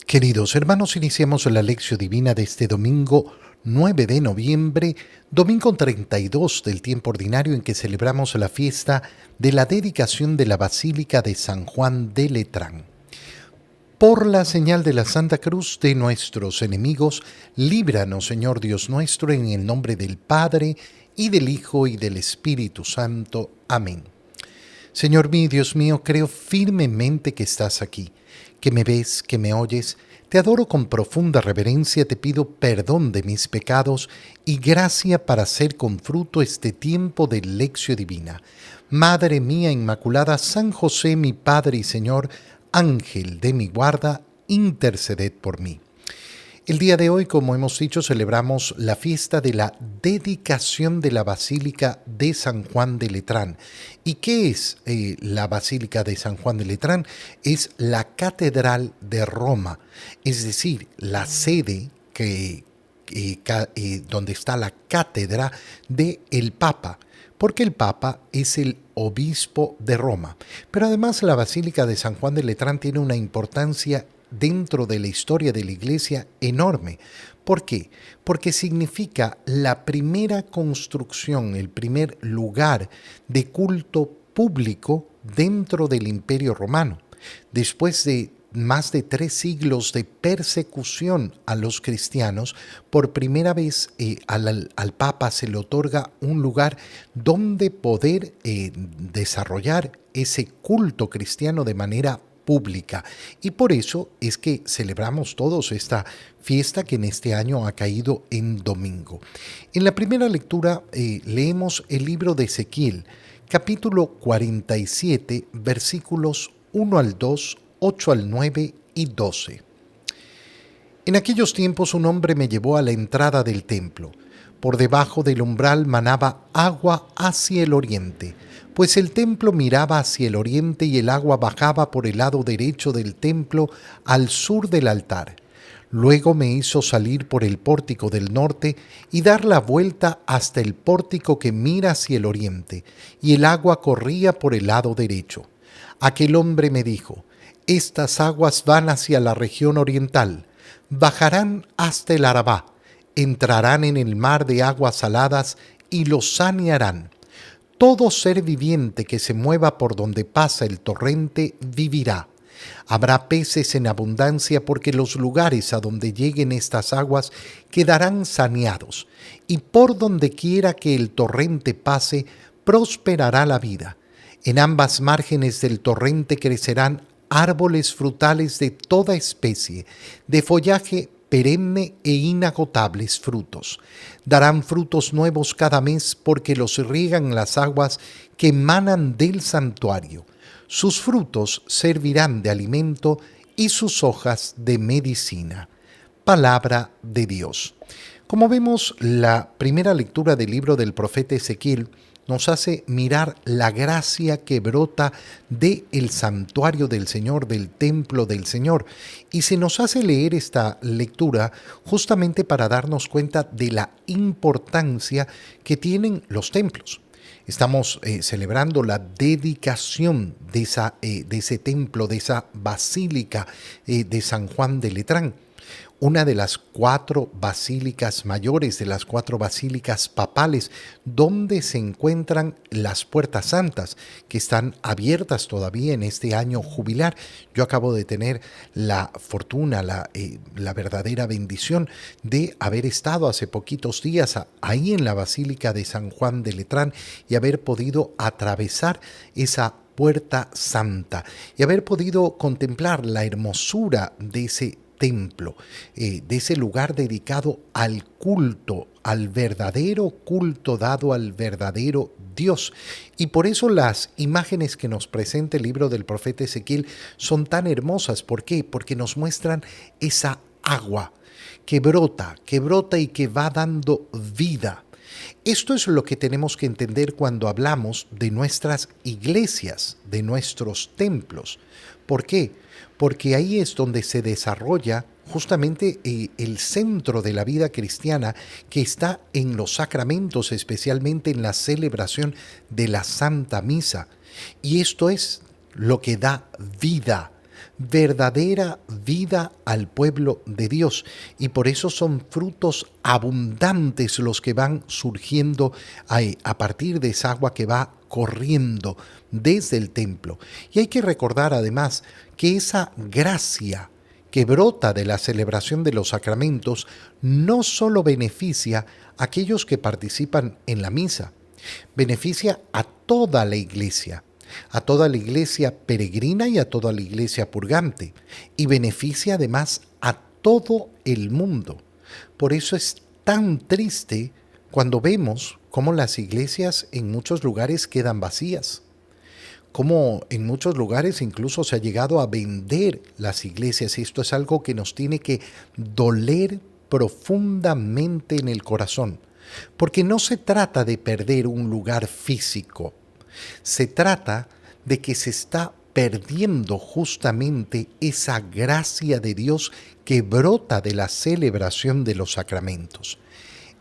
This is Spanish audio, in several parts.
Queridos hermanos, iniciamos la lección divina de este domingo 9 de noviembre, domingo 32 del tiempo ordinario en que celebramos la fiesta de la dedicación de la Basílica de San Juan de Letrán. Por la señal de la Santa Cruz de nuestros enemigos, líbranos, Señor Dios nuestro, en el nombre del Padre, y del Hijo, y del Espíritu Santo. Amén. Señor mío, Dios mío, creo firmemente que estás aquí, que me ves, que me oyes. Te adoro con profunda reverencia, te pido perdón de mis pecados y gracia para hacer con fruto este tiempo de lección divina. Madre mía Inmaculada, San José, mi Padre y Señor, Ángel de mi guarda, interceded por mí. El día de hoy, como hemos dicho, celebramos la fiesta de la dedicación de la Basílica de San Juan de Letrán. ¿Y qué es la Basílica de San Juan de Letrán? Es la Catedral de Roma, es decir, la sede donde está la cátedra del Papa, porque el Papa es el obispo de Roma. Pero además la Basílica de San Juan de Letrán tiene una importancia dentro de la historia de la Iglesia enorme. ¿Por qué? Porque significa la primera construcción, el primer lugar de culto público dentro del Imperio Romano. Después de más de 3 siglos de persecución a los cristianos, por primera vez al Papa se le otorga un lugar donde poder desarrollar ese culto cristiano de manera pública. Y por eso es que celebramos todos esta fiesta que en este año ha caído en domingo. En la primera lectura leemos el libro de Ezequiel, capítulo 47, versículos 1 al 2, 8 al 9 y 12. En aquellos tiempos un hombre me llevó a la entrada del templo. Por debajo del umbral manaba agua hacia el oriente, pues el templo miraba hacia el oriente y el agua bajaba por el lado derecho del templo al sur del altar. Luego me hizo salir por el pórtico del norte y dar la vuelta hasta el pórtico que mira hacia el oriente, y el agua corría por el lado derecho. Aquel hombre me dijo: estas aguas van hacia la región oriental, bajarán hasta el Arabá, entrarán en el mar de aguas saladas y lo sanearán. Todo ser viviente que se mueva por donde pasa el torrente vivirá. Habrá peces en abundancia porque los lugares a donde lleguen estas aguas quedarán saneados, y por donde quiera que el torrente pase, prosperará la vida. En ambas márgenes del torrente crecerán árboles frutales de toda especie, de follaje perenne e inagotables frutos. Darán frutos nuevos cada mes porque los riegan las aguas que emanan del santuario. Sus frutos servirán de alimento y sus hojas de medicina. Palabra de Dios. Como vemos, la primera lectura del libro del profeta Ezequiel nos hace mirar la gracia que brota del santuario del Señor, del templo del Señor. Y se nos hace leer esta lectura justamente para darnos cuenta de la importancia que tienen los templos. Estamos celebrando la dedicación de ese templo, de esa basílica de San Juan de Letrán. Una de las 4 basílicas mayores, de las 4 basílicas papales, donde se encuentran las puertas santas, que están abiertas todavía en este año jubilar. Yo acabo de tener la fortuna, la verdadera bendición de haber estado hace poquitos días ahí en la Basílica de San Juan de Letrán y haber podido atravesar esa puerta santa y haber podido contemplar la hermosura de ese templo, de ese lugar dedicado al culto, al verdadero culto dado al verdadero Dios. Y por eso las imágenes que nos presenta el libro del profeta Ezequiel son tan hermosas. ¿Por qué? Porque nos muestran esa agua que brota y que va dando vida. Esto es lo que tenemos que entender cuando hablamos de nuestras iglesias, de nuestros templos. ¿Por qué? Porque ahí es donde se desarrolla justamente el centro de la vida cristiana, que está en los sacramentos, especialmente en la celebración de la Santa Misa. Y esto es lo que da vida. verdadera vida al pueblo de Dios. Y por eso son frutos abundantes los que van surgiendo a partir de esa agua que va corriendo desde el templo. Y hay que recordar además que esa gracia que brota de la celebración de los sacramentos no solo beneficia a aquellos que participan en la misa, beneficia a toda la iglesia peregrina y a toda la iglesia purgante, y beneficia además a todo el mundo. Por eso es tan triste cuando vemos cómo las iglesias en muchos lugares quedan vacías, cómo en muchos lugares incluso se ha llegado a vender las iglesias, y esto es algo que nos tiene que doler profundamente en el corazón, porque no se trata de perder un lugar físico, se trata de que se está perdiendo justamente esa gracia de Dios que brota de la celebración de los sacramentos.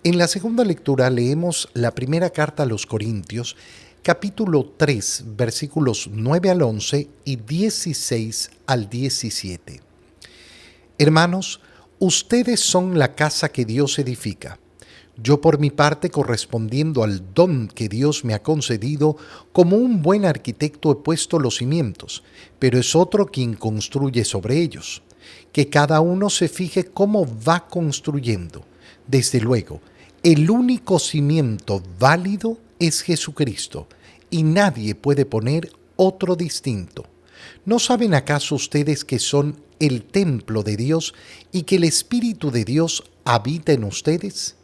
En la segunda lectura leemos la primera carta a los Corintios, capítulo 3, versículos 9 al 11 y 16 al 17. Hermanos, ustedes son la casa que Dios edifica. Yo por mi parte, correspondiendo al don que Dios me ha concedido, como un buen arquitecto he puesto los cimientos, pero es otro quien construye sobre ellos. Que cada uno se fije cómo va construyendo. Desde luego, el único cimiento válido es Jesucristo, y nadie puede poner otro distinto. ¿No saben acaso ustedes que son el templo de Dios y que el Espíritu de Dios habita en ustedes?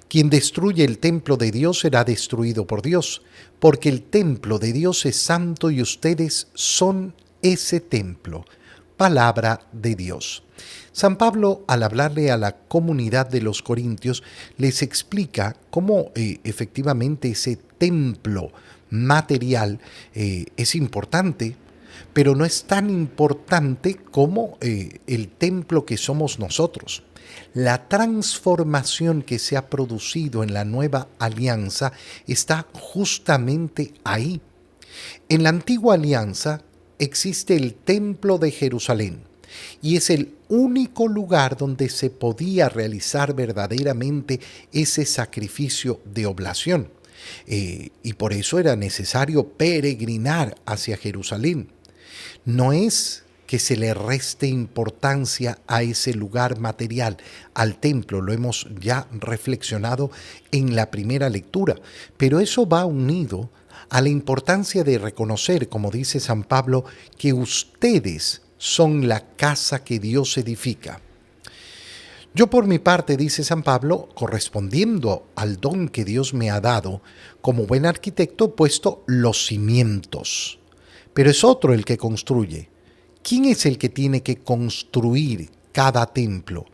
Quien destruye el templo de Dios será destruido por Dios, porque el templo de Dios es santo y ustedes son ese templo. Palabra de Dios. San Pablo, al hablarle a la comunidad de los Corintios, les explica cómo efectivamente ese templo material es importante, pero no es tan importante como el templo que somos nosotros. La transformación que se ha producido en la nueva alianza está justamente ahí. En la antigua alianza existe el templo de Jerusalén y es el único lugar donde se podía realizar verdaderamente ese sacrificio de oblación. Y por eso era necesario peregrinar hacia Jerusalén. No es que se le reste importancia a ese lugar material, al templo, lo hemos ya reflexionado en la primera lectura, pero eso va unido a la importancia de reconocer, como dice San Pablo, que ustedes son la casa que Dios edifica. Yo por mi parte, dice San Pablo, correspondiendo al don que Dios me ha dado, como buen arquitecto he puesto los cimientos, pero es otro el que construye. ¿Quién es el que tiene que construir cada templo?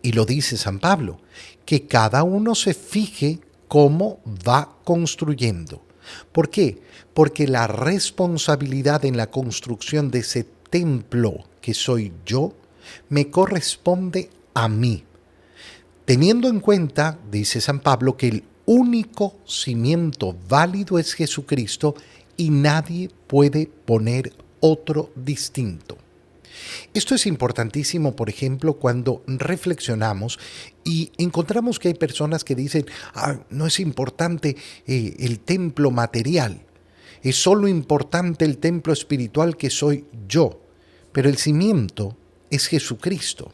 Y lo dice San Pablo, que cada uno se fije cómo va construyendo. ¿Por qué? Porque la responsabilidad en la construcción de ese templo que soy yo, me corresponde a mí. Teniendo en cuenta, dice San Pablo, que el único cimiento válido es Jesucristo y nadie puede poner otro distinto. Esto es importantísimo, por ejemplo, cuando reflexionamos y encontramos que hay personas que dicen, no es importante el templo material, es solo importante el templo espiritual que soy yo, pero el cimiento es Jesucristo.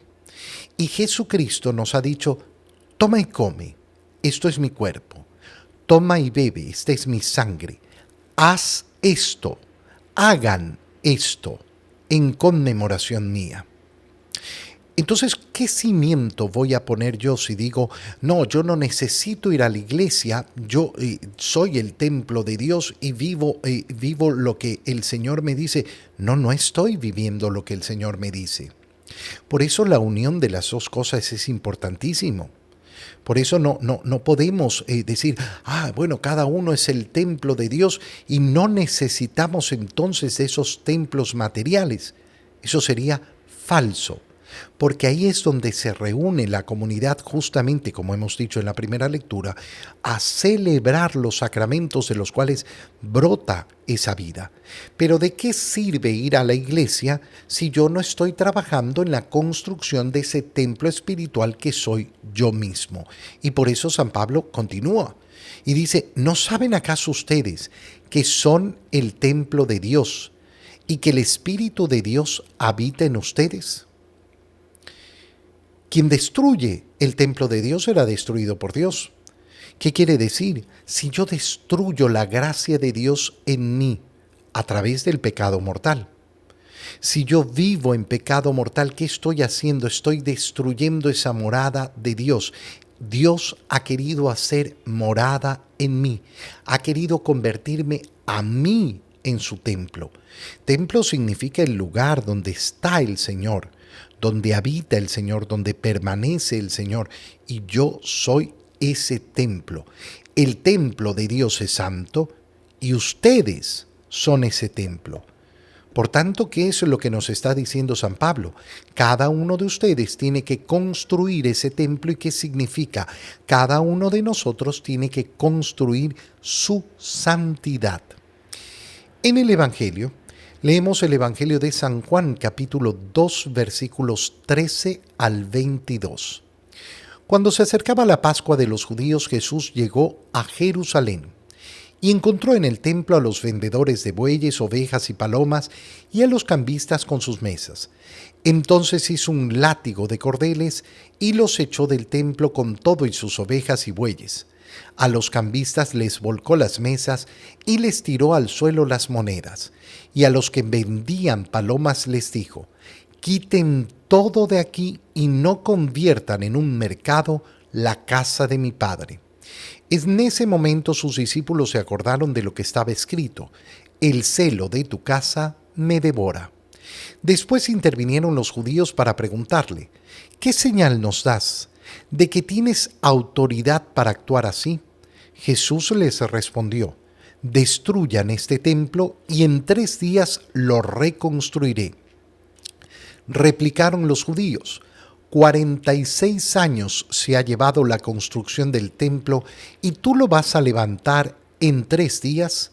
Y Jesucristo nos ha dicho, toma y come, esto es mi cuerpo, toma y bebe, esta es mi sangre, haz esto, hagan esto en conmemoración mía. Entonces, ¿qué cimiento voy a poner yo si digo, no, yo no necesito ir a la iglesia, yo soy el templo de Dios y vivo lo que el Señor me dice? No estoy viviendo lo que el Señor me dice. Por eso la unión de las dos cosas es importantísimo. Por eso no podemos decir, bueno, cada uno es el templo de Dios y no necesitamos entonces de esos templos materiales. Eso sería falso. porque ahí es donde se reúne la comunidad, justamente como hemos dicho en la primera lectura, a celebrar los sacramentos de los cuales brota esa vida. Pero ¿de qué sirve ir a la iglesia si yo no estoy trabajando en la construcción de ese templo espiritual que soy yo mismo? Y por eso San Pablo continúa y dice, ¿no saben acaso ustedes que son el templo de Dios y que el Espíritu de Dios habita en ustedes? Quien destruye el templo de Dios será destruido por Dios. ¿Qué quiere decir? Si yo destruyo la gracia de Dios en mí a través del pecado mortal, si yo vivo en pecado mortal, ¿qué estoy haciendo? Estoy destruyendo esa morada de Dios. Dios ha querido hacer morada en mí, ha querido convertirme a mí en su templo. Templo significa el lugar donde está el Señor, donde habita el Señor, donde permanece el Señor, y yo soy ese templo. El templo de Dios es santo y ustedes son ese templo. Por tanto, ¿qué es lo que nos está diciendo San Pablo? Cada uno de ustedes tiene que construir ese templo. ¿Y qué significa? Cada uno de nosotros tiene que construir su santidad. En el Evangelio, leemos el Evangelio de San Juan, capítulo 2, versículos 13 al 22. Cuando se acercaba la Pascua de los judíos, Jesús llegó a Jerusalén y encontró en el templo a los vendedores de bueyes, ovejas y palomas y a los cambistas con sus mesas. Entonces hizo un látigo de cordeles y los echó del templo con todo y sus ovejas y bueyes. A los cambistas les volcó las mesas y les tiró al suelo las monedas. Y a los que vendían palomas les dijo, quiten todo de aquí y no conviertan en un mercado la casa de mi Padre. En ese momento sus discípulos se acordaron de lo que estaba escrito, el celo de tu casa me devora. Después intervinieron los judíos para preguntarle, ¿qué señal nos das de que tienes autoridad para actuar así? Jesús les respondió, destruyan este templo y en 3 días lo reconstruiré. Replicaron los judíos, 46 años se ha llevado la construcción del templo y tú lo vas a levantar en 3 días.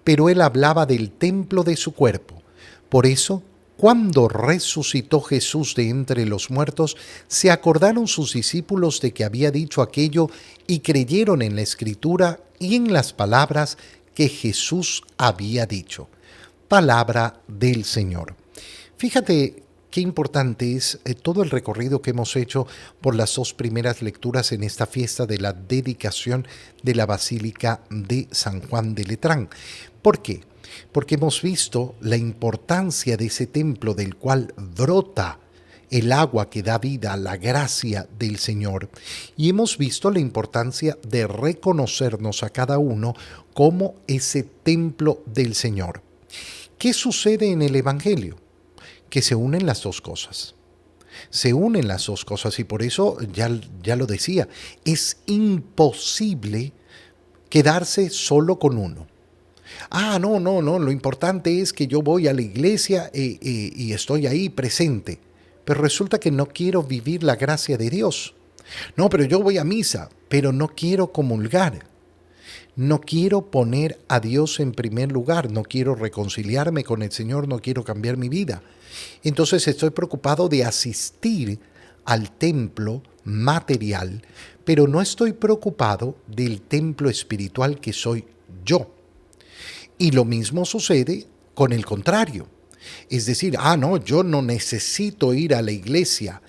Pero él hablaba del templo de su cuerpo. Por eso, cuando resucitó Jesús de entre los muertos, se acordaron sus discípulos de que había dicho aquello y creyeron en la Escritura y en las palabras que Jesús había dicho. Palabra del Señor. Fíjate qué importante es todo el recorrido que hemos hecho por las 2 primeras lecturas en esta fiesta de la dedicación de la Basílica de San Juan de Letrán. ¿Por qué? Porque hemos visto la importancia de ese templo del cual brota el agua que da vida, la gracia del Señor. Y hemos visto la importancia de reconocernos a cada uno como ese templo del Señor. ¿Qué sucede en el Evangelio? Que se unen las 2 cosas. Se unen las 2 cosas y por eso, ya lo decía, es imposible quedarse solo con uno. No, lo importante es que yo voy a la iglesia y estoy ahí presente, pero resulta que no quiero vivir la gracia de Dios. No, pero yo voy a misa, pero no quiero comulgar. No quiero poner a Dios en primer lugar, no quiero reconciliarme con el Señor, no quiero cambiar mi vida. Entonces estoy preocupado de asistir al templo material, pero no estoy preocupado del templo espiritual que soy yo. Y lo mismo sucede con el contrario. Es decir, no, yo no necesito ir a la iglesia.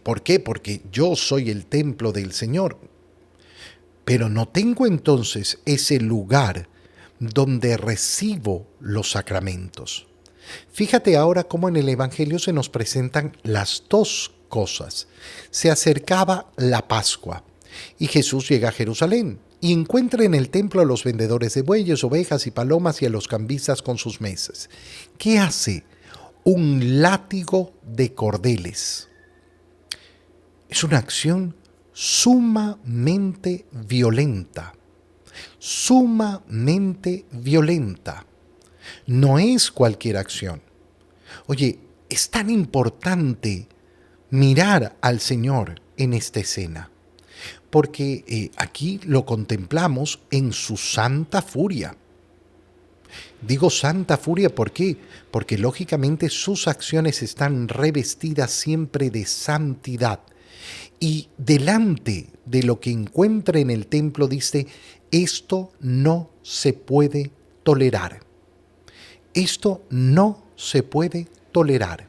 ¿Por qué? Porque yo soy el templo del Señor. Pero no tengo entonces ese lugar donde recibo los sacramentos. Fíjate ahora cómo en el Evangelio se nos presentan las 2 cosas. Se acercaba la Pascua y Jesús llega a Jerusalén y encuentra en el templo a los vendedores de bueyes, ovejas y palomas y a los cambistas con sus mesas. ¿Qué hace? Un látigo de cordeles. Es una acción sumamente violenta. Sumamente violenta. No es cualquier acción. Oye, es tan importante mirar al Señor en esta escena, porque aquí lo contemplamos en su santa furia. Digo santa furia, ¿por qué? Porque lógicamente sus acciones están revestidas siempre de santidad. Y delante de lo que encuentra en el templo dice, esto no se puede tolerar. Esto no se puede tolerar.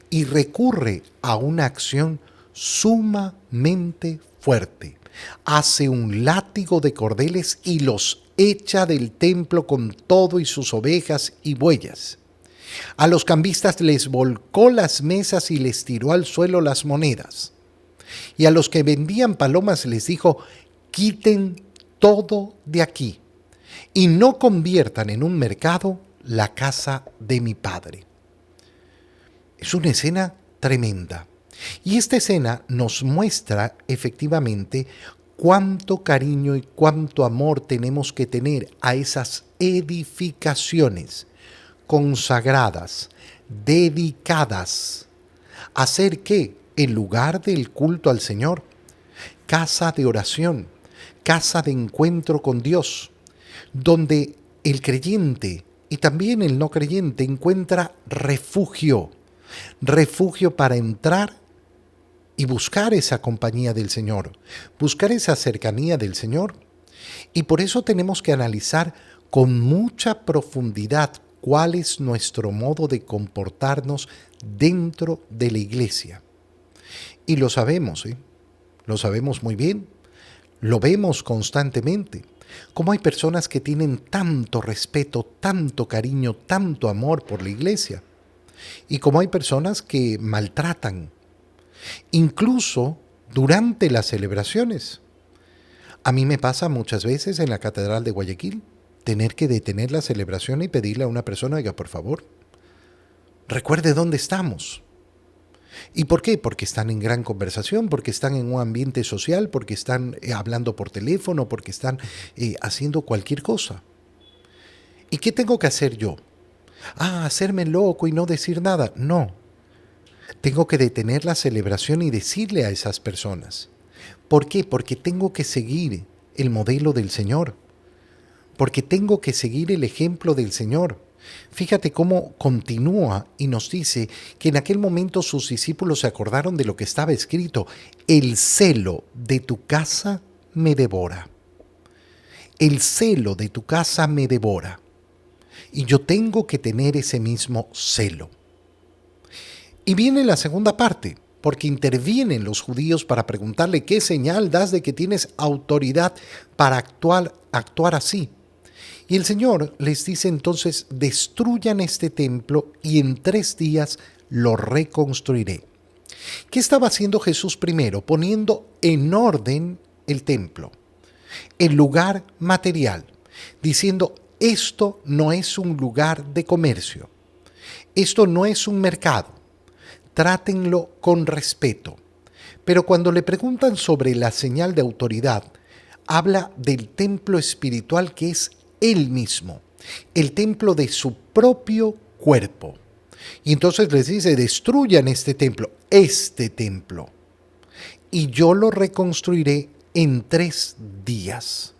Y recurre a una acción sumamente fuerte. Hace un látigo de cordeles y los echa del templo con todo y sus ovejas y bueyes. A los cambistas les volcó las mesas y les tiró al suelo las monedas. Y a los que vendían palomas les dijo, quiten todo de aquí y no conviertan en un mercado la casa de mi padre. Es una escena tremenda. Y esta escena nos muestra efectivamente cuánto cariño y cuánto amor tenemos que tener a esas edificaciones consagradas, dedicadas. ¿Hacer qué? El lugar del culto al Señor, casa de oración, casa de encuentro con Dios, donde el creyente y también el no creyente encuentra refugio, refugio para entrar y buscar esa compañía del Señor, buscar esa cercanía del Señor. Y por eso tenemos que analizar con mucha profundidad cuál es nuestro modo de comportarnos dentro de la iglesia. Y lo sabemos, ¿eh? Lo sabemos muy bien, lo vemos constantemente. Cómo hay personas que tienen tanto respeto, tanto cariño, tanto amor por la iglesia. Y cómo hay personas que maltratan, incluso durante las celebraciones. A mí me pasa muchas veces en la Catedral de Guayaquil tener que detener la celebración y pedirle a una persona, oiga, por favor, recuerde dónde estamos. ¿Y por qué? Porque están en gran conversación, porque están en un ambiente social, porque están hablando por teléfono, porque están haciendo cualquier cosa. ¿Y qué tengo que hacer yo? Hacerme loco y no decir nada. No. Tengo que detener la celebración y decirle a esas personas. ¿Por qué? Porque tengo que seguir el modelo del Señor. Porque tengo que seguir el ejemplo del Señor. Fíjate cómo continúa y nos dice que en aquel momento sus discípulos se acordaron de lo que estaba escrito: el celo de tu casa me devora. El celo de tu casa me devora. Y yo tengo que tener ese mismo celo. Y viene la segunda parte, porque intervienen los judíos para preguntarle qué señal das de que tienes autoridad para actuar así. Y el Señor les dice entonces, destruyan este templo y en 3 días lo reconstruiré. ¿Qué estaba haciendo Jesús primero? Poniendo en orden el templo, el lugar material, diciendo, esto no es un lugar de comercio, esto no es un mercado, trátenlo con respeto. Pero cuando le preguntan sobre la señal de autoridad, habla del templo espiritual que es Él mismo, el templo de su propio cuerpo. Y entonces les dice, destruyan este templo, y yo lo reconstruiré en 3 días.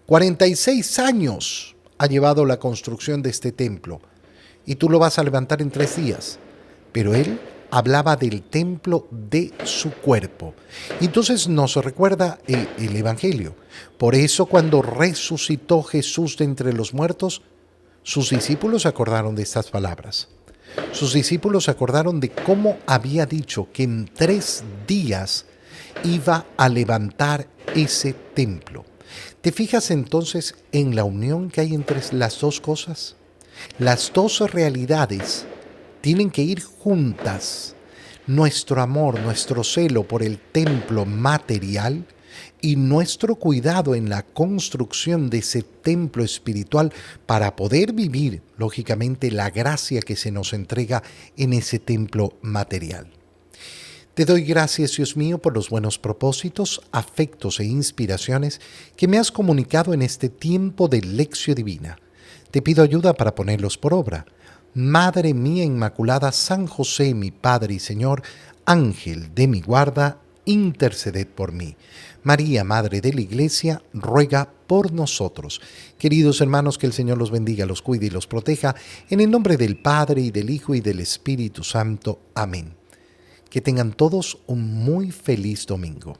46 años ha llevado la construcción de este templo, y tú lo vas a levantar en 3 días. Pero Él hablaba del templo de su cuerpo. Y entonces nos recuerda el Evangelio. Por eso cuando resucitó Jesús de entre los muertos, sus discípulos se acordaron de estas palabras. Sus discípulos se acordaron de cómo había dicho que en 3 días iba a levantar ese templo. ¿Te fijas entonces en la unión que hay entre las dos cosas? Las dos realidades tienen que ir juntas. Nuestro amor, nuestro celo por el templo material y nuestro cuidado en la construcción de ese templo espiritual para poder vivir, lógicamente, la gracia que se nos entrega en ese templo material. Te doy gracias, Dios mío, por los buenos propósitos, afectos e inspiraciones que me has comunicado en este tiempo de lección divina. Te pido ayuda para ponerlos por obra. Madre mía Inmaculada, San José, mi Padre y Señor, Ángel de mi guarda, interceded por mí. María, Madre de la Iglesia, ruega por nosotros. Queridos hermanos, que el Señor los bendiga, los cuide y los proteja, en el nombre del Padre, y del Hijo, y del Espíritu Santo. Amén. Que tengan todos un muy feliz domingo.